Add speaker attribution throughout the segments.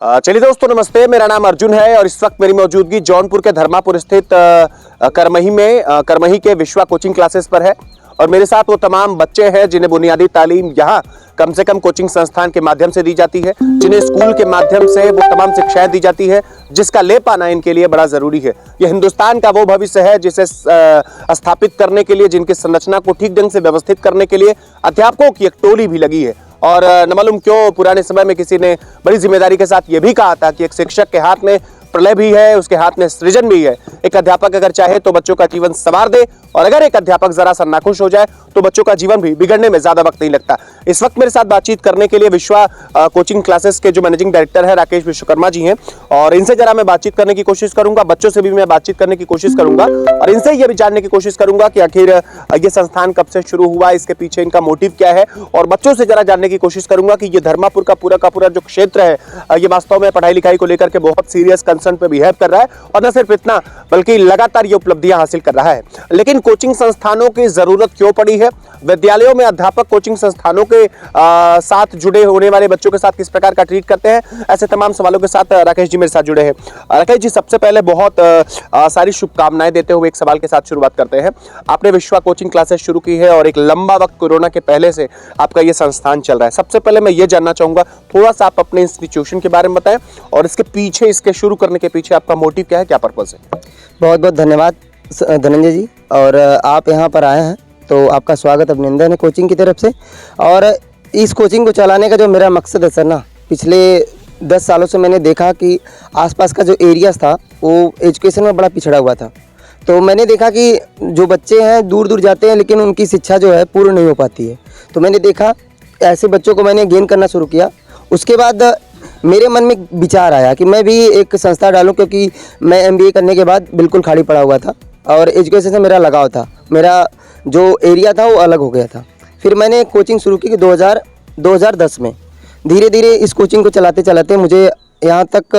Speaker 1: चलिए दोस्तों नमस्ते, मेरा नाम अर्जुन है और इस वक्त मेरी मौजूदगी जौनपुर के धर्मापुर स्थित करमही के विश्वा कोचिंग क्लासेस पर है। और मेरे साथ वो तमाम बच्चे हैं जिन्हें बुनियादी तालीम यहाँ कम से कम कोचिंग संस्थान के माध्यम से दी जाती है, जिन्हें स्कूल के माध्यम से वो तमाम शिक्षाएं दी जाती है, जिसका ले पाना इनके लिए बड़ा जरूरी है। यह हिंदुस्तान का वो भविष्य है जिसे स्थापित करने के लिए, जिनकी संरचना को ठीक ढंग से व्यवस्थित करने के लिए अध्यापकों की एक टोली भी लगी है। और न मालूम क्यों पुराने समय में किसी ने बड़ी जिम्मेदारी के साथ यह भी कहा था कि एक शिक्षक के हाथ में प्रलय भी है, उसके हाथ में सृजन भी है। एक अध्यापक अगर चाहे तो बच्चों का जीवन संवार दे, और अगर एक अध्यापक जरा सा नाखुश हो जाए तो बच्चों का जीवन भी बिगड़ने में ज्यादा वक्त नहीं लगता। इस वक्त मेरे साथ बातचीत करने के लिए विश्वा कोचिंग क्लासेस के जो मैनेजिंग डायरेक्टर है राकेश विश्वकर्मा जी हैं, और इनसे जरा मैं बातचीत करने की कोशिश करूंगा। बच्चों से भी मैं बातचीत करने की कोशिश करूंगा और इनसे यह भी जानने की कोशिश करूंगा कि आखिर ये संस्थान कब से शुरू हुआ, इसके पीछे इनका मोटिव क्या है। और बच्चों से जरा जानने की कोशिश करूंगा कि ये धर्मापुर का पूरा जो क्षेत्र है ये वास्तव में पढ़ाई लिखाई को लेकर के बहुत सीरियस कंसर्न पे बिहेव कर रहा है, और न सिर्फ इतना बल्कि लगातार ये उपलब्धियां हासिल कर रहा है। लेकिन कोचिंग संस्थानों की जरूरत क्यों पड़ी है, विद्यालयों में अध्यापक कोचिंग संस्थानों के साथ जुड़े होने वाले बच्चों के साथ किस प्रकार का ट्रीट करते हैं, ऐसे तमाम सवालों के साथ राकेश जी मेरे साथ जुड़े हैं। राकेश जी, सबसे पहले बहुत सारी शुभकामनाएं देते हुए एक सवाल के साथ शुरुआत करते हैं। आपने विश्वा कोचिंग क्लासेस शुरू की है और एक लंबा वक्त कोरोना के पहले से आपका ये संस्थान चल रहा है। सबसे पहले मैं ये जानना चाहूंगा, थोड़ा सा आप अपने इंस्टीट्यूशन के बारे में बताएं और इसके पीछे, इसके शुरू करने के पीछे आपका मोटिव क्या है, क्या पर्पस है।
Speaker 2: बहुत बहुत धन्यवाद धनंजय जी, और आप यहाँ पर आए हैं तो आपका स्वागत अभिनंदन है कोचिंग की तरफ से। और इस कोचिंग को चलाने का जो मेरा मकसद है सर ना, पिछले 10 सालों से मैंने देखा कि आसपास का जो एरियाज़ था वो एजुकेशन में बड़ा पिछड़ा हुआ था। तो मैंने देखा कि जो बच्चे हैं दूर दूर जाते हैं लेकिन उनकी शिक्षा जो है पूर्ण नहीं हो पाती है। तो मैंने देखा ऐसे बच्चों को मैंने गेन करना शुरू किया। उसके बाद मेरे मन में विचार आया कि मैं भी एक संस्था डालूं, क्योंकि मैं MBA करने के बाद बिल्कुल खाली पड़ा हुआ था और एजुकेशन से मेरा लगाव था। मेरा जो एरिया था वो अलग हो गया था। फिर मैंने कोचिंग शुरू की कि 2010 में। धीरे धीरे इस कोचिंग को चलाते चलाते मुझे यहाँ तक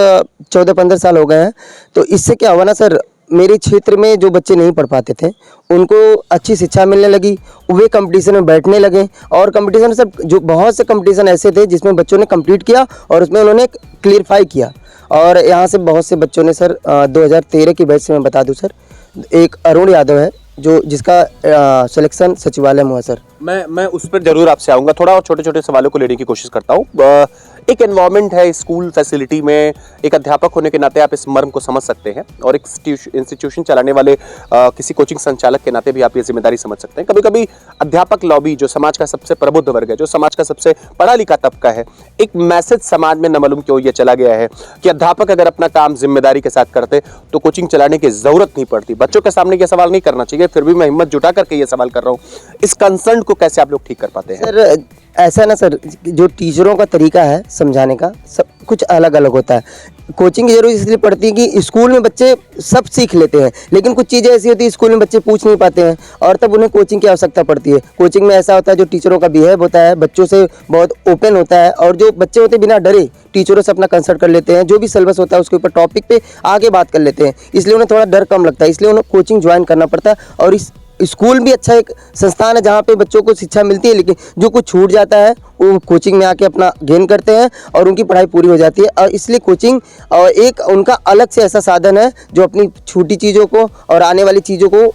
Speaker 2: 14-15 साल हो गए हैं। तो इससे क्या हुआ ना सर, मेरे क्षेत्र में जो बच्चे नहीं पढ़ पाते थे उनको अच्छी शिक्षा मिलने लगी, वे कंपटीशन में बैठने लगे। और कंपटीशन सब जो बहुत से कंपटीशन ऐसे थे जिसमें बच्चों ने कंप्लीट किया और उसमें उन्होंने क्लियरफाई किया। और यहाँ से बहुत से बच्चों ने सर 2013 की बैच से मैं बता दूं सर, एक अरुण यादव है जिसका सिलेक्शन सचिवालय में हुआ सर।
Speaker 1: मैं उस पर जरूर आपसे आऊंगा, थोड़ा और छोटे छोटे सवालों को लेने की कोशिश करता हूँ। एक एनवायरनमेंट है स्कूल फैसिलिटी में, एक अध्यापक होने के नाते आप इस मर्म को समझ सकते हैं, और एक इंस्टीट्यूशन चलाने वाले किसी कोचिंग संचालक के नाते भी आप ये जिम्मेदारी समझ सकते हैं। कभी कभी अध्यापक लॉबी, जो समाज का सबसे प्रबुद्ध वर्ग है, जो समाज का सबसे पढ़ा लिखा तबका है, एक मैसेज समाज में न मालूम क्यों ये चला गया है कि अध्यापक अगर अपना काम जिम्मेदारी के साथ करते तो कोचिंग चलाने की जरूरत नहीं पड़ती। बच्चों के सामने ये सवाल नहीं करना चाहिए, फिर भी मैं हिम्मत जुटा करके ये सवाल कर रहा हूँ। इस कंसर्न को कैसे आप लोग ठीक कर पाते हैं?
Speaker 2: सर ऐसा ना सर, जो टीचरों का तरीका है समझाने का सब कुछ अलग अलग होता है। कोचिंग की जरूरत इसलिए पड़ती है कि स्कूल में बच्चे सब सीख लेते हैं, लेकिन कुछ चीज़ें ऐसी होती है स्कूल में बच्चे पूछ नहीं पाते हैं, और तब उन्हें कोचिंग की आवश्यकता पड़ती है। कोचिंग में ऐसा होता है जो टीचरों का बिहेव होता है बच्चों से बहुत ओपन होता है, और जो बच्चे होते हैं बिना डरे टीचरों से अपना कंसल्ट कर लेते हैं, जो भी सिलेबस होता है उसके ऊपर टॉपिक पे आगे बात कर लेते हैं, इसलिए उन्हें थोड़ा डर कम लगता है, इसलिए उन्हें कोचिंग ज्वाइन करना पड़ता है। और इस स्कूल भी अच्छा एक संस्थान है जहाँ पे बच्चों को शिक्षा मिलती है, लेकिन जो कुछ छूट जाता है वो कोचिंग में आके अपना गेन करते हैं और उनकी पढ़ाई पूरी हो जाती है। और इसलिए कोचिंग एक उनका अलग से ऐसा साधन है जो अपनी छोटी चीज़ों को और आने वाली चीज़ों को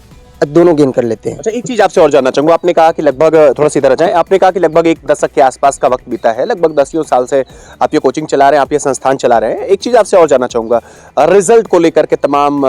Speaker 2: दोनों गेन कर लेते हैं।
Speaker 1: अच्छा, एक चीज आपसे और जानना चाहूंगा। आपने कहा कि लगभग, थोड़ा सीधा जाए, आपने कहा कि लगभग 1 दशक के आसपास का वक्त बीता है, लगभग 10 साल से आप ये कोचिंग चला रहे हैं, आप ये संस्थान चला रहे हैं। एक चीज आपसे और जानना चाहूंगा, रिजल्ट को लेकर के तमाम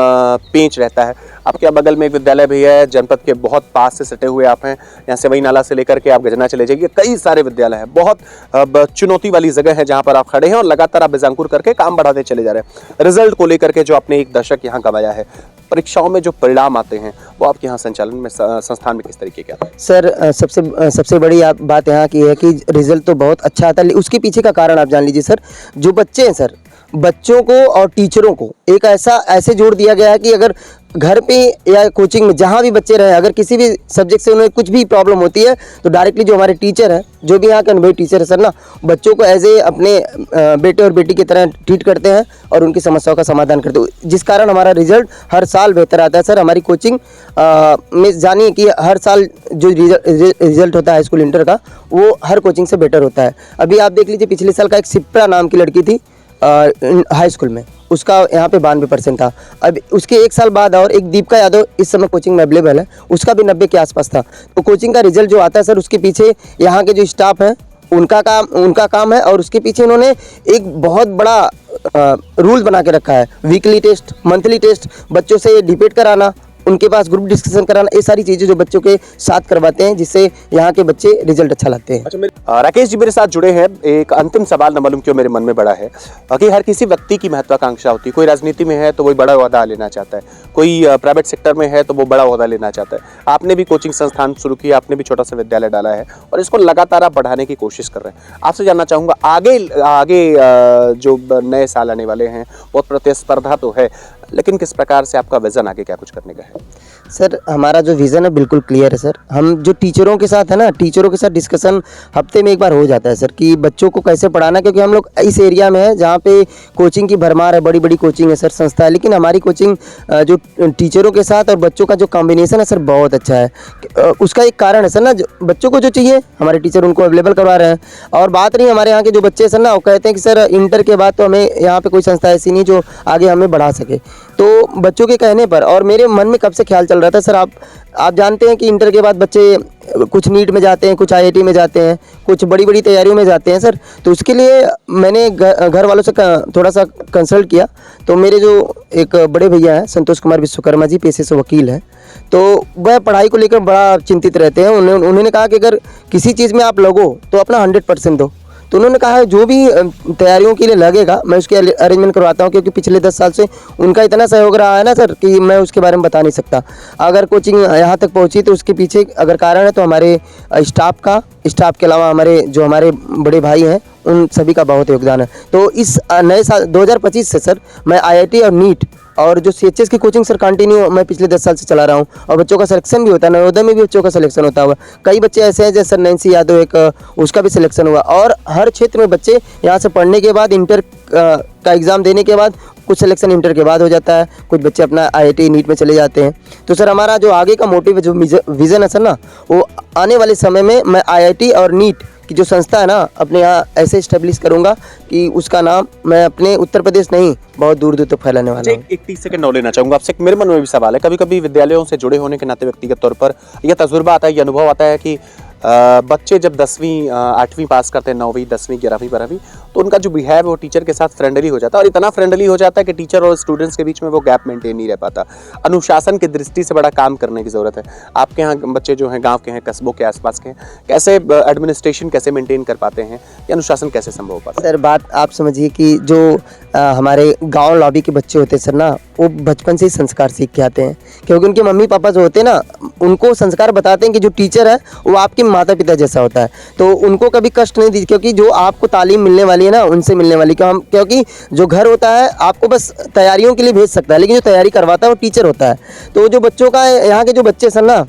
Speaker 1: पेंच रहता है। आपके बगल में एक विद्यालय भी है, जनपद के बहुत पास से सटे हुए आप हैं, यहाँ से वही नाला से लेकर के आप गजना चले जाइए, कई सारे विद्यालय हैं, बहुत चुनौती वाली जगह है जहाँ पर आप खड़े हैं और लगातार आप बेजांकुर करके काम बढ़ाते चले जा रहे हैं। रिजल्ट को लेकर के जो आपने 1 दशक यहाँ गंवाया है, परीक्षाओं में जो परिणाम आते हैं वो आपके यहाँ संचालन में, संस्थान में किस तरीके के आते हैं?
Speaker 2: सर सबसे बड़ी बात यहाँ की है कि रिजल्ट तो बहुत अच्छा आता है, उसके पीछे का कारण आप जान लीजिए सर। जो बच्चे हैं सर, बच्चों को और टीचरों को एक ऐसे जोड़ दिया गया है कि अगर घर पे या कोचिंग में जहाँ भी बच्चे रहे, अगर किसी भी सब्जेक्ट से उन्हें कुछ भी प्रॉब्लम होती है तो डायरेक्टली जो हमारे टीचर हैं, जो भी यहाँ के अनुभवी टीचर है सर ना, बच्चों को एज ए अपने बेटे और बेटी की तरह ट्रीट करते हैं और उनकी समस्याओं का समाधान करते हैं, जिस कारण हमारा रिजल्ट हर साल बेहतर आता है। सर हमारी कोचिंग में जानिए कि हर साल जो रिजल्ट होता है हाई स्कूल इंटर का, वो हर कोचिंग से बेटर होता है। अभी आप देख लीजिए, पिछले साल का एक शिप्रा नाम की लड़की थी, हाई स्कूल में, उसका यहाँ पे 92% था। अब उसके एक साल बाद और एक दीपिका यादव इस समय कोचिंग में अवेलेबल है, उसका भी 90 के आसपास था। तो कोचिंग का रिजल्ट जो आता है सर, उसके पीछे यहाँ के जो स्टाफ है उनका काम है, और उसके पीछे इन्होंने एक बहुत बड़ा रूल बना के रखा है। वीकली टेस्ट, मंथली टेस्ट, बच्चों से डिबेट कराना, उनके पास ग्रुप डिस्कशन कराना, ये सारी चीज़ें जो बच्चों के साथ करवाते हैं, जिससे यहाँ के बच्चे रिजल्ट अच्छा लाते हैं।
Speaker 1: अच्छा, राकेश जी मेरे साथ जुड़े हैं। एक अंतिम सवाल न मालूम क्यों मेरे मन में बड़ा है कि हर किसी व्यक्ति की महत्वाकांक्षा होती है। कोई राजनीति में है तो वो बड़ा ओहदा लेना चाहता है, कोई प्राइवेट सेक्टर में है तो वो बड़ा ओहदा लेना चाहता है। आपने भी कोचिंग संस्थान शुरू किया, आपने भी छोटा सा विद्यालय डाला है और इसको लगातार आप बढ़ाने की कोशिश कर रहे हैं। आपसे जानना चाहूँगा, आगे जो नए साल आने वाले हैं, बहुत प्रतिस्पर्धा तो है, लेकिन किस प्रकार से आपका विजन आगे क्या कुछ करने का है?
Speaker 2: सर हमारा जो विज़न है बिल्कुल क्लियर है सर। हम जो टीचरों के साथ है ना, टीचरों के साथ डिस्कशन हफ्ते में एक बार हो जाता है सर, कि बच्चों को कैसे पढ़ाना, क्योंकि हम लोग इस एरिया में है जहाँ पे कोचिंग की भरमार है, बड़ी बड़ी कोचिंग है सर, संस्था है, लेकिन हमारी कोचिंग जो टीचरों के साथ और बच्चों का जो कॉम्बिनेशन है सर, बहुत अच्छा है। उसका एक कारण है सर ना, बच्चों को जो चाहिए हमारे टीचर उनको अवेलेबल करवा रहे हैं। और बात नहीं, हमारे यहाँ के जो बच्चे सर ना, वो कहते हैं कि सर इंटर के बाद तो हमें यहाँ पे कोई संस्था ऐसी नहीं जो आगे हमें बढ़ा सके। तो बच्चों के कहने पर, और मेरे मन में कब से ख्याल चल रहा था सर, आप जानते हैं कि इंटर के बाद बच्चे कुछ नीट में जाते हैं, कुछ आईआईटी में जाते हैं, कुछ बड़ी बड़ी तैयारियों में जाते हैं सर। तो उसके लिए मैंने घर वालों से थोड़ा सा कंसल्ट किया। तो मेरे जो एक बड़े भैया हैं संतोष कुमार विश्वकर्मा जी, पेशे से वकील हैं, तो वह पढ़ाई को लेकर बड़ा चिंतित रहते हैं। उन्होंने कहा कि अगर किसी चीज़ में आप लगो तो अपना 100% दो। तो उन्होंने कहा है जो भी तैयारियों के लिए लगेगा मैं उसके अरेंजमेंट करवाता हूँ, क्योंकि पिछले 10 साल से उनका इतना सहयोग रहा है ना सर, कि मैं उसके बारे में बता नहीं सकता। अगर कोचिंग यहाँ तक पहुँची तो उसके पीछे अगर कारण है तो हमारे स्टाफ के अलावा हमारे बड़े भाई हैं, उन सभी का बहुत योगदान है। तो इस नए साल 2025 से सर मैं आईआईटी और नीट और जो सीएचएस की कोचिंग सर कंटिन्यू मैं पिछले 10 साल से चला रहा हूँ, और बच्चों का सिलेक्शन भी होता है, नवोदय में भी बच्चों का सिलेक्शन होता हुआ। कई बच्चे ऐसे हैं जैसे नैन्सी यादव, एक उसका भी सिलेक्शन हुआ। और हर क्षेत्र में बच्चे यहाँ से पढ़ने के बाद, इंटर का एग्ज़ाम देने के बाद, कुछ सिलेक्शन इंटर के बाद हो जाता है, कुछ बच्चे अपना आईआईटी नीट में चले जाते हैं। तो सर हमारा जो आगे का मोटिव है, जो विज़न है सर ना, वो आने वाले समय में मैं आईआईटी और नीट की जो संस्था है ना, अपने यहाँ ऐसे इस्टेब्लिश करूँगा कि उसका नाम मैं अपने उत्तर प्रदेश नहीं, बहुत दूर दूर तक फैलाने वाला हूँ।
Speaker 1: एक 30 सेकंड और लेना चाहूँगा आपसे। मेरे मन में भी सवाल है, कभी कभी विद्यालयों से जुड़े होने के नाते व्यक्तिगत तौर पर यह तजुर्बा आता है, यह अनुभव आता है कि बच्चे जब 10वीं 8वीं पास करते हैं, 9वीं 10वीं 11वीं 12वीं, तो उनका जो बिहेव है वो टीचर के साथ फ्रेंडली हो जाता है, और इतना फ्रेंडली हो जाता है कि टीचर और स्टूडेंट्स के बीच में वो गैप मेंटेन नहीं रह पाता। अनुशासन की दृष्टि से बड़ा काम करने की ज़रूरत है। आपके यहाँ बच्चे जो हैं, गाँव के हैं, कस्बों के आसपास के हैं, कैसे एडमिनिस्ट्रेशन कैसे मेंटेन कर पाते हैं, या अनुशासन कैसे संभव हो पाता है?
Speaker 2: सर बात आप समझिए कि जो हमारे गांव लॉबी के बच्चे होते हैं सर ना, वो बचपन से ही संस्कार सीख के आते हैं, क्योंकि उनके मम्मी पापा जो होते हैं ना, उनको संस्कार बताते हैं कि जो टीचर है वो आपके माता पिता जैसा होता है। तो उनको कभी कष्ट नहीं दीजिए, क्योंकि जो आपको तालीम मिलने वाली है ना, उनसे मिलने वाली, क्योंकि जो घर होता है आपको बस तैयारियों के लिए भेज सकता है, लेकिन जो तैयारी करवाता है वो टीचर होता है। तो जो बच्चों का, यहाँ के जो बच्चे सर ना,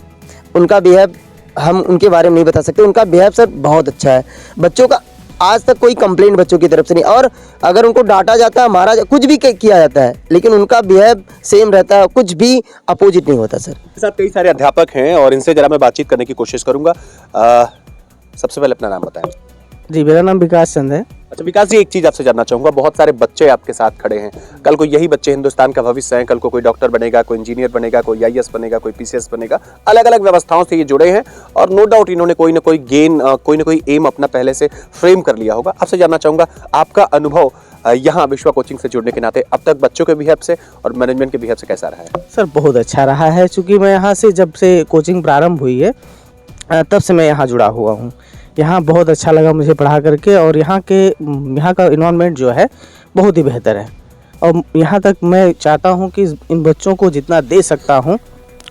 Speaker 2: उनका बिहेव हम उनके बारे में नहीं बता सकते। उनका बिहेव सर बहुत अच्छा है। बच्चों का आज तक कोई कंप्लेंट बच्चों की तरफ से नहीं, और अगर उनको डांटा जाता है, मारा कुछ भी किया जाता है, लेकिन उनका बिहेव सेम रहता है, कुछ भी अपोजिट नहीं होता सर।
Speaker 1: मेरे साथ कई सारे अध्यापक हैं और इनसे जरा मैं बातचीत करने की कोशिश करूंगा। सबसे पहले अपना नाम बताएं।
Speaker 3: जी, मेरा नाम विकास चंद है।
Speaker 1: अच्छा विकास जी, एक चीज आपसे जानना चाहूंगा, बहुत सारे बच्चे आपके साथ खड़े हैं, कल को यही बच्चे हिंदुस्तान का भविष्य हैं, कल को कोई डॉक्टर बनेगा, कोई इंजीनियर बनेगा, कोई आईएएस बनेगा, कोई पीसीएस बनेगा, अलग अलग व्यवस्थाओं से ये जुड़े हैं, और नो डाउट इन्होंने कोई ना कोई एम अपना पहले से फ्रेम कर लिया होगा। आपसे जानना चाहूंगा, आपका अनुभव यहाँ विश्वा कोचिंग से जुड़ने के नाते अब तक बच्चों के बिहेव से और मैनेजमेंट के बिहेव से कैसा रहा है?
Speaker 3: सर बहुत अच्छा रहा है, चूँकि मैं यहाँ से जब से कोचिंग प्रारंभ हुई है तब से मैं यहाँ जुड़ा हुआ हूँ। यहाँ बहुत अच्छा लगा मुझे पढ़ा करके, और यहाँ का इन्वायरमेंट जो है बहुत ही बेहतर है। और यहाँ तक मैं चाहता हूँ कि इन बच्चों को जितना दे सकता हूँ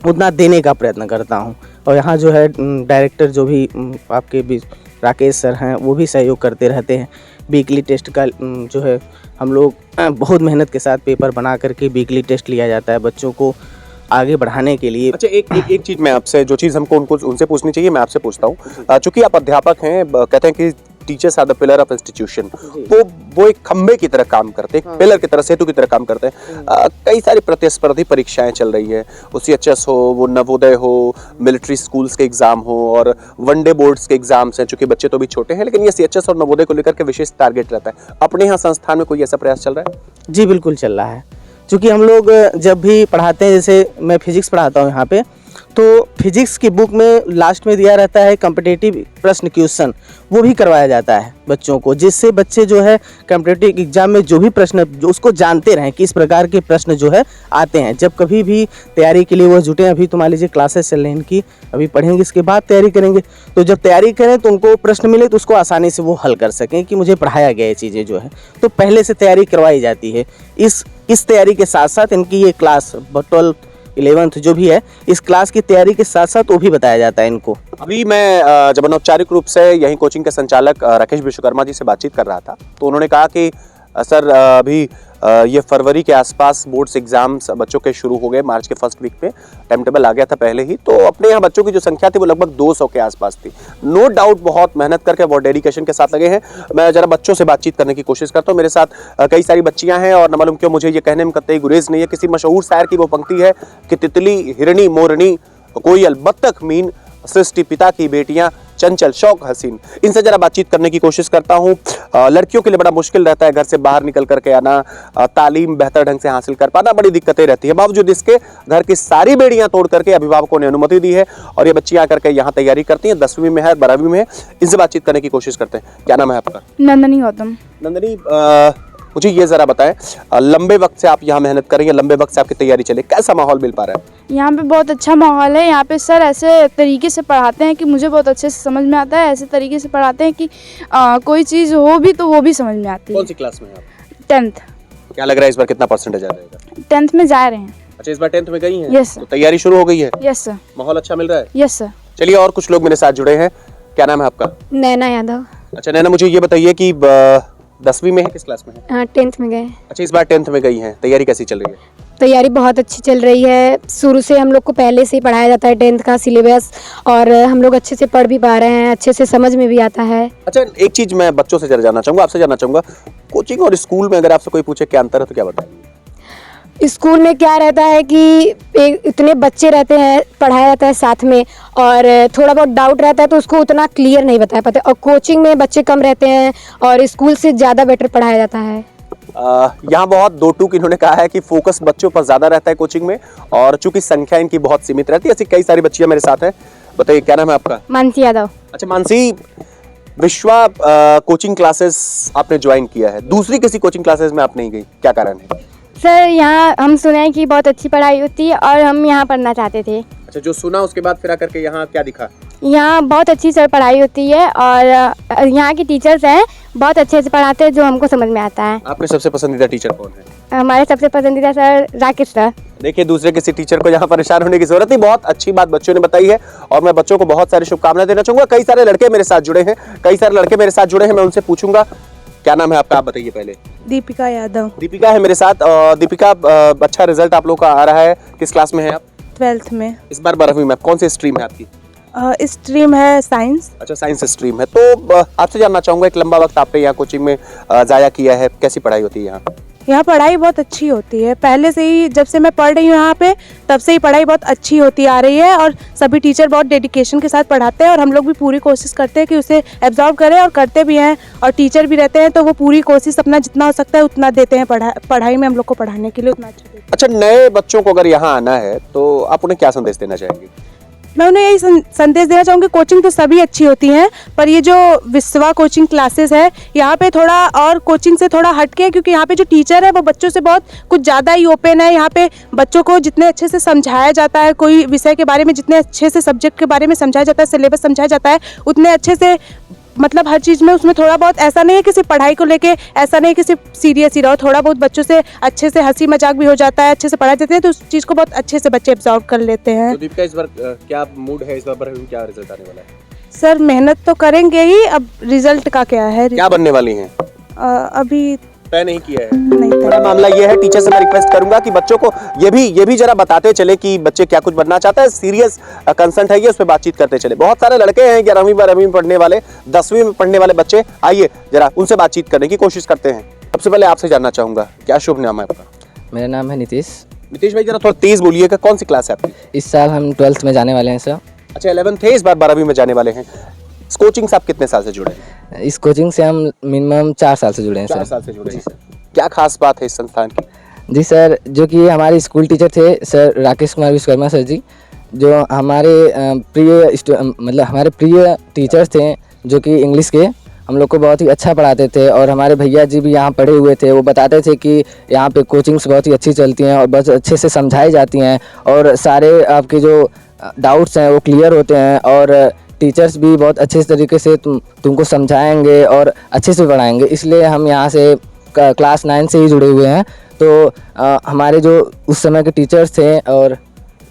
Speaker 3: उतना देने का प्रयत्न करता हूँ। और यहाँ जो है डायरेक्टर जो भी आपके भी राकेश सर हैं, वो भी सहयोग करते रहते हैं। वीकली टेस्ट का जो है हम लोग बहुत मेहनत के साथ पेपर बना करके वीकली टेस्ट लिया जाता है बच्चों को आगे बढ़ाने के लिए।
Speaker 1: अच्छा एक चीज मैं आपसे, जो चीज़ हमको उनसे पूछनी चाहिए मैं आपसे पूछता हूँ। चूंकि आप अध्यापक हैं, कहते हैं कि teachers are the pillar of institution, वो एक खंबे की तरह काम करते हैं, पिलर की तरह, सेतु की तरह काम करते हैं। कई सारी प्रतिस्पर्धी परीक्षाएं चल रही है, वो CHS हो, वो नवोदय हो, मिलिट्री स्कूल्स के एग्जाम हो और वनडे बोर्ड्स के एग्जाम्स हैं। चूंकि बच्चे तो भी छोटे हैं, लेकिन ये CHS और नवोदय को लेकर के विशेष टारगेट रहता है। अपने यहाँ संस्थान में कोई ऐसा प्रयास चल रहा है?
Speaker 3: जी बिल्कुल चल रहा है। क्योंकि हम लोग जब भी पढ़ाते हैं, जैसे मैं फिजिक्स पढ़ाता हूँ यहाँ पे, तो फिजिक्स की बुक में लास्ट में दिया रहता है कॉम्पिटिटिव प्रश्न क्वेश्चन, वो भी करवाया जाता है बच्चों को, जिससे बच्चे जो है कॉम्पिटिटिव एग्जाम में जो भी प्रश्न जो उसको जानते रहें कि इस प्रकार के प्रश्न जो है आते हैं। जब कभी भी तैयारी के लिए वो जुटे, अभी तो मान लीजिए क्लासेस चल रही हैं इनकी, अभी पढ़ेंगे इसके बाद तैयारी करेंगे, तो जब तैयारी करें तो उनको प्रश्न मिले तो उसको आसानी से वो हल कर सकें कि मुझे पढ़ाया गया ये चीज़ें जो है, तो पहले से तैयारी करवाई जाती है। इस तैयारी के साथ साथ इनकी ये क्लास 12th 11th जो भी है, इस क्लास की तैयारी के साथ साथ वो भी बताया जाता है इनको।
Speaker 1: अभी मैं जब अनौपचारिक रूप से यहीं कोचिंग के संचालक राकेश विश्वकर्मा जी से बातचीत कर रहा था, तो उन्होंने कहा कि सर अभी ये फरवरी के आसपास बोर्ड्स एग्जाम्स बच्चों के शुरू हो गए, मार्च के फर्स्ट वीक में टाइम टेबल आ गया था पहले ही, तो अपने यहाँ बच्चों की जो संख्या थी वो लगभग 200 के आसपास थी। नो डाउट बहुत मेहनत करके, बहुत डेडिकेशन के साथ लगे हैं। मैं जरा बच्चों से बातचीत करने की कोशिश करता हूँ। मेरे साथ कई सारी बच्चियां हैं और न मालूम क्यों मुझे ये कहने में कतई गुरेज नहीं है, किसी मशहूर शायर की वो पंक्ति है कि तितली, हिरणी, मोरनी, कोयल, बत्तख, मीन, सृष्टि पिता की बेटियां, चंचल, शौक, हसीन। इनसे जरा बातचीत करने की कोशिश करता हूँ। लड़कियों के लिए बड़ा मुश्किल रहता है घर से बाहर निकल करके आना, तालीम बेहतर ढंग से हासिल कर पाना, बड़ी दिक्कतें रहती है। बावजूद इसके घर की सारी बेड़ियां तोड़ करके अभिभावकों ने अनुमति दी है और ये बच्चियां आकर के यहाँ तैयारी करती हैं। 10वीं में है, 12वीं में है। इनसे बातचीत करने की कोशिश करते हैं। क्या नाम है आपका?
Speaker 4: नंदनी गौतम।
Speaker 1: नंदनी, मुझे ये जरा बताएं, लंबे वक्त से आप यहाँ मेहनत कर रही हैं, लंबे वक्त से आपकी तैयारी चले, कैसा माहौल मिल पा रहा है?
Speaker 4: यहाँ पे बहुत अच्छा माहौल है। यहाँ पे सर ऐसे तरीके से पढ़ाते हैं कि मुझे बहुत अच्छे से समझ में आता है। ऐसे तरीके से पढ़ाते हैं कि कोई चीज़ हो भी तो वो भी समझ में आती है।
Speaker 1: कौन सी क्लास में है आप?
Speaker 4: 10th।
Speaker 1: क्या लग रहा है इस बार कितना परसेंटेज आ जाएगा?
Speaker 4: 10th में जा रहे हैं।
Speaker 1: अच्छा, इस बार 10th में गई हैं?
Speaker 4: Yes sir.
Speaker 1: तो तैयारी शुरू हो गई है?
Speaker 4: Yes sir.
Speaker 1: माहौल अच्छा मिल रहा है?
Speaker 4: Yes sir.
Speaker 1: चलिए, और कुछ लोग मेरे साथ जुड़े हैं। क्या नाम है आपका?
Speaker 5: नैना यादव।
Speaker 1: अच्छा नैना, मुझे ये बताइए कि 10वीं में है, किस क्लास में है?
Speaker 5: हाँ, 10th में गए।
Speaker 1: अच्छा, इस बार 10th में गई हैं, तैयारी कैसी चल रही है?
Speaker 5: तैयारी बहुत अच्छी चल रही है। शुरू से हम लोग को पहले से ही पढ़ाया जाता है 10th का सिलेबस, और हम लोग अच्छे से पढ़ भी पा रहे हैं, अच्छे से समझ में भी आता है।
Speaker 1: अच्छा, एक चीज मैं बच्चों से जरा जानना चाहूंगा, आपसे जानना चाहूंगा, कोचिंग और स्कूल में अगर आपसे कोई पूछे क्या अंतर है तो क्या बताएंगे?
Speaker 5: स्कूल में क्या रहता है कि इतने बच्चे रहते हैं, पढ़ाया जाता है साथ में, और थोड़ा बहुत डाउट रहता है तो उसको उतना क्लियर नहीं बता पाते। और कोचिंग में बच्चे कम रहते हैं और स्कूल से ज़्यादा बेटर पढ़ाया जाता है।
Speaker 1: यहाँ बहुत दो टूक इन्होंने कहा है कि फोकस बच्चों पर ज्यादा रहता है कोचिंग में, और चूंकि संख्या इनकी बहुत सीमित रहती है। ऐसी कई सारी बच्चियां मेरे साथ हैं। बताइए, क्या नाम है आपका?
Speaker 5: मानसी यादव।
Speaker 1: अच्छा मानसी, विश्वा कोचिंग क्लासेस आपने ज्वाइन किया है, दूसरी किसी कोचिंग क्लासेस में आप नहीं गई, क्या कारण है?
Speaker 5: सर, यहाँ हम सुने हैं कि बहुत अच्छी पढ़ाई होती है और हम यहाँ पढ़ना चाहते थे।
Speaker 1: अच्छा, जो सुना उसके बाद फिर आकर के यहाँ क्या दिखा?
Speaker 5: यहाँ बहुत अच्छी सर पढ़ाई होती है और यहाँ के टीचर्स हैं, बहुत अच्छे से पढ़ाते हैं जो हमको समझ में आता है।
Speaker 1: आपके सबसे पसंदीदा टीचर कौन है?
Speaker 5: हमारे सबसे पसंदीदा सर राकेश सर।
Speaker 1: देखिए, दूसरे किसी टीचर को यहाँ परेशान होने की जरूरत नहीं। बहुत अच्छी बात बच्चों ने बताई है और मैं बच्चों को बहुत सारी शुभकामनाएं देना चाहूंगा। कई सारे लड़के मेरे साथ जुड़े हैं, मैं उनसे पूछूंगा। क्या नाम है आपका, आप बताइए पहले।
Speaker 6: दीपिका यादव।
Speaker 1: दीपिका है मेरे साथ। दीपिका, अच्छा रिजल्ट आप लोग का आ रहा है, किस क्लास में है आप?
Speaker 6: 12th में।
Speaker 1: इस बार 12वीं में। कौन सी स्ट्रीम है आपकी?
Speaker 6: स्ट्रीम है साइंस।
Speaker 1: अच्छा, साइंस स्ट्रीम है। तो आपसे जानना चाहूंगा, एक लंबा वक्त आपने यहाँ कोचिंग में जाया किया है, कैसी पढ़ाई होती है यहाँ?
Speaker 6: यहाँ पढ़ाई बहुत अच्छी होती है। पहले से ही जब से मैं पढ़ रही हूँ यहाँ पे, तब से ही पढ़ाई बहुत अच्छी होती आ रही है और सभी टीचर बहुत डेडिकेशन के साथ पढ़ाते हैं और हम लोग भी पूरी कोशिश करते हैं कि उसे एब्जॉर्व करें, और करते भी हैं। और टीचर भी रहते हैं तो वो पूरी कोशिश अपना जितना हो सकता है उतना देते हैं पढ़ाई में हम लोग को पढ़ाने के लिए उतना अच्छा देते हैं।
Speaker 1: अच्छा, नए बच्चों को अगर यहाँ आना है तो आप उन्हें क्या संदेश देना चाहेंगे?
Speaker 6: मैं उन्हें यही संदेश देना चाहूँगी, कोचिंग तो सभी अच्छी होती हैं, पर ये जो विश्वा कोचिंग क्लासेस है यहाँ पे थोड़ा और कोचिंग से थोड़ा हटके है, क्योंकि यहाँ पे जो टीचर है वो बच्चों से बहुत कुछ ज़्यादा ही ओपन है। यहाँ पे बच्चों को जितने अच्छे से समझाया जाता है, कोई विषय के बारे में जितने अच्छे से सब्जेक्ट के बारे में समझाया जाता है, सिलेबस समझाया जाता है, उतने अच्छे से, मतलब हर चीज़ में उसमें थोड़ा बहुत ऐसा नहीं है कि सिर्फ पढ़ाई को लेके ऐसा नहीं कि सिर्फ सीरियस ही रहो, थोड़ा बहुत बच्चों से अच्छे से हंसी मजाक भी हो जाता है, अच्छे से पढ़ा देते हैं, तो उस चीज़ को बहुत अच्छे से बच्चे एब्जॉर्व कर लेते हैं।
Speaker 1: तो दीपिका, इस बार क्या मूड है, इस बार क्या रिजल्ट आने वाला है?
Speaker 6: सर, मेहनत तो करेंगे ही, अब रिजल्ट का क्या है?
Speaker 1: क्या बनने वाली हैं?
Speaker 6: अभी
Speaker 1: तय नहीं किया है।
Speaker 6: नहीं था।
Speaker 1: बड़ा मामला ये है, टीचर से मैं रिक्वेस्ट करूंगा कि बच्चों को ये भी जरा बताते चले कि बच्चे क्या कुछ बनना चाहता है। सीरियस कंसर्न है ये, उस पर बातचीत करते चले। बहुत सारे लड़के हैं 11वीं 12वीं में पढ़ने वाले, 10वीं में पढ़ने वाले बच्चे, आइए जरा उनसे बातचीत करने की कोशिश करते हैं। सबसे पहले आपसे जानना चाहूंगा, क्या शुभ नाम है आपका?
Speaker 7: मेरा नाम है नीतीश।
Speaker 1: नीतीश भाई, जरा थोड़ा तेज बोलिएगा, कौन सी क्लास है आपकी?
Speaker 7: इस साल हम 12th में जाने वाले हैं सर।
Speaker 1: अच्छा 11th है, इस बार 12वीं में जाने वाले हैं। इस कोचिंग से आप कितने साल से जुड़े हैं?
Speaker 7: इस कोचिंग से हम मिनिमम 4 साल से जुड़े हैं
Speaker 1: 4
Speaker 7: सर।
Speaker 1: साल से जुड़े हैं। क्या खास बात है इस संस्थान की?
Speaker 7: जी सर, जो कि हमारे स्कूल टीचर थे सर राकेश कुमार विश्वकर्मा सर जी, जो हमारे हमारे प्रिय टीचर्स थे, जो कि इंग्लिश के हम लोग को बहुत ही अच्छा पढ़ाते थे। और हमारे भैया जी भी यहाँ पढ़े हुए थे, वो बताते थे कि यहाँ पे कोचिंग्स बहुत ही अच्छी चलती हैं और बहुत अच्छे से समझाई जाती हैं और सारे आपके जो डाउट्स हैं वो क्लियर होते हैं और टीचर्स भी बहुत अच्छे तरीके से तुमको समझाएंगे और अच्छे से पढ़ाएंगे। इसलिए हम यहाँ से क्लास 9 से ही जुड़े हुए हैं। तो हमारे जो उस समय के टीचर्स थे, और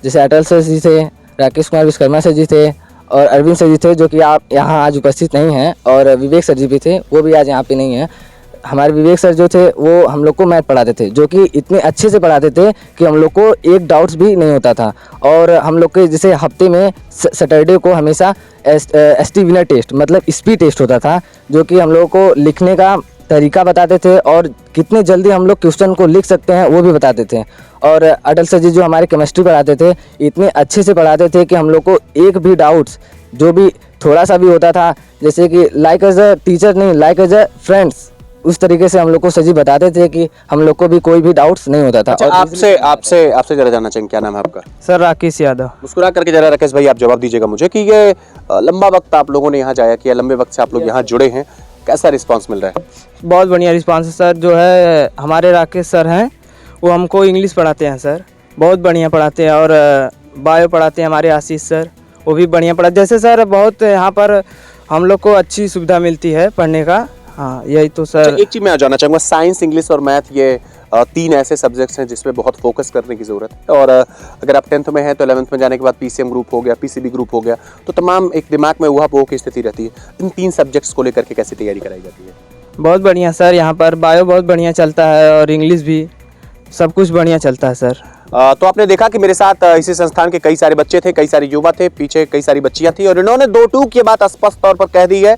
Speaker 7: जैसे अटल सर जी थे, राकेश कुमार विश्वकर्मा सर जी थे और अरविंद सर जी थे, जो कि आप यहाँ आज उपस्थित नहीं हैं, और विवेक सर जी भी थे, वो भी आज यहाँ पे नहीं हैं। हमारे विवेक सर जो थे वो हम लोग को मैथ पढ़ाते थे, जो कि इतने अच्छे से पढ़ाते थे कि हम लोग को एक डाउट्स भी नहीं होता था। और हम लोग के जैसे हफ्ते में सैटरडे को हमेशा ST विनर टेस्ट मतलब स्पीड टेस्ट होता था, जो कि हम लोग को लिखने का तरीका बताते थे और कितने जल्दी हम लोग क्वेश्चन को लिख सकते हैं वो भी बताते थे। और अटल सर जी जो हमारे केमिस्ट्री पढ़ाते थे, इतने अच्छे से पढ़ाते थे कि हम लोग को एक भी डाउट्स जो भी थोड़ा सा भी होता था, जैसे कि लाइक एज अ टीचर नहीं, लाइक एज अ फ्रेंड्स, उस तरीके से हम लोग को सर जी बताते थे कि हम लोग को भी कोई भी डाउट्स नहीं होता था।
Speaker 1: अच्छा,
Speaker 7: और
Speaker 1: आपसे जरा जानना चाहेंगे, क्या नाम है आपका?
Speaker 3: सर राकेश यादव।
Speaker 1: मुस्कुरा करके जरा राकेश भाई आप जवाब दीजिएगा मुझे कि ये लंबा वक्त आप लोगों ने यहाँ जाया किया, लंबे वक्त से आप लोग यहाँ जुड़े हैं, कैसा रिस्पांस मिल रहा है?
Speaker 3: बहुत बढ़िया रिस्पांस है सर। जो है हमारे राकेश सर हैं, वो हमको इंग्लिश पढ़ाते हैं सर, बहुत बढ़िया पढ़ाते हैं। और बायो पढ़ाते हैं हमारे आशीष सर, वो भी बढ़िया पढ़ा। जैसे सर बहुत यहाँ पर हम लोग को अच्छी सुविधा मिलती है पढ़ने का। हाँ यही तो सर।
Speaker 1: एक चीज मैं जानना चाहूँगा, साइंस, इंग्लिश और मैथ, ये 3 ऐसे सब्जेक्ट्स हैं जिसमें बहुत फोकस करने की ज़रूरत है। और अगर आप 10th में हैं तो 11th में जाने के बाद PCM ग्रुप हो गया, PCB ग्रुप हो गया, तो तमाम एक दिमाग में ऊहा-पोह की स्थिति रहती है। इन 3 सब्जेक्ट्स को लेकर के कैसे तैयारी कराई जाती है?
Speaker 3: बहुत बढ़िया सर, यहाँ पर बायो बहुत बढ़िया चलता है और इंग्लिश भी, सब कुछ बढ़िया चलता है सर।
Speaker 1: तो आपने देखा कि मेरे साथ इसी संस्थान के कई सारे बच्चे थे, कई सारे युवा थे, पीछे कई सारी बच्चियां थी, और इन्होंने 2 टूक ये बात स्पष्ट तौर पर कह दी है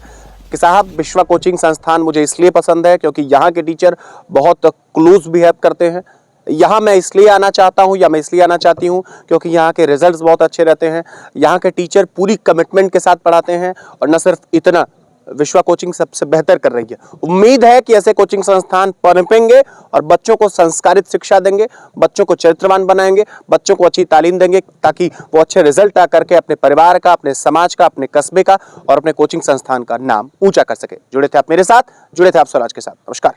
Speaker 1: कि साहब विश्वा कोचिंग संस्थान मुझे इसलिए पसंद है क्योंकि यहाँ के टीचर बहुत क्लोज बिहेव करते हैं। यहाँ मैं इसलिए आना चाहता हूँ या मैं इसलिए आना चाहती हूँ क्योंकि यहाँ के रिजल्ट्स बहुत अच्छे रहते हैं। यहाँ के टीचर पूरी कमिटमेंट के साथ पढ़ाते हैं, और न सिर्फ इतना, विश्वा कोचिंग सबसे बेहतर कर रही है। उम्मीद है कि ऐसे कोचिंग संस्थान पनपेंगे और बच्चों को संस्कारित शिक्षा देंगे, बच्चों को चरित्रवान बनाएंगे, बच्चों को अच्छी तालीम देंगे, ताकि वो अच्छे रिजल्ट ला करके अपने परिवार का, अपने समाज का, अपने कस्बे का और अपने कोचिंग संस्थान का नाम ऊंचा कर सके। जुड़े थे आप मेरे साथ, जुड़े थे आप स्वराज के साथ। नमस्कार।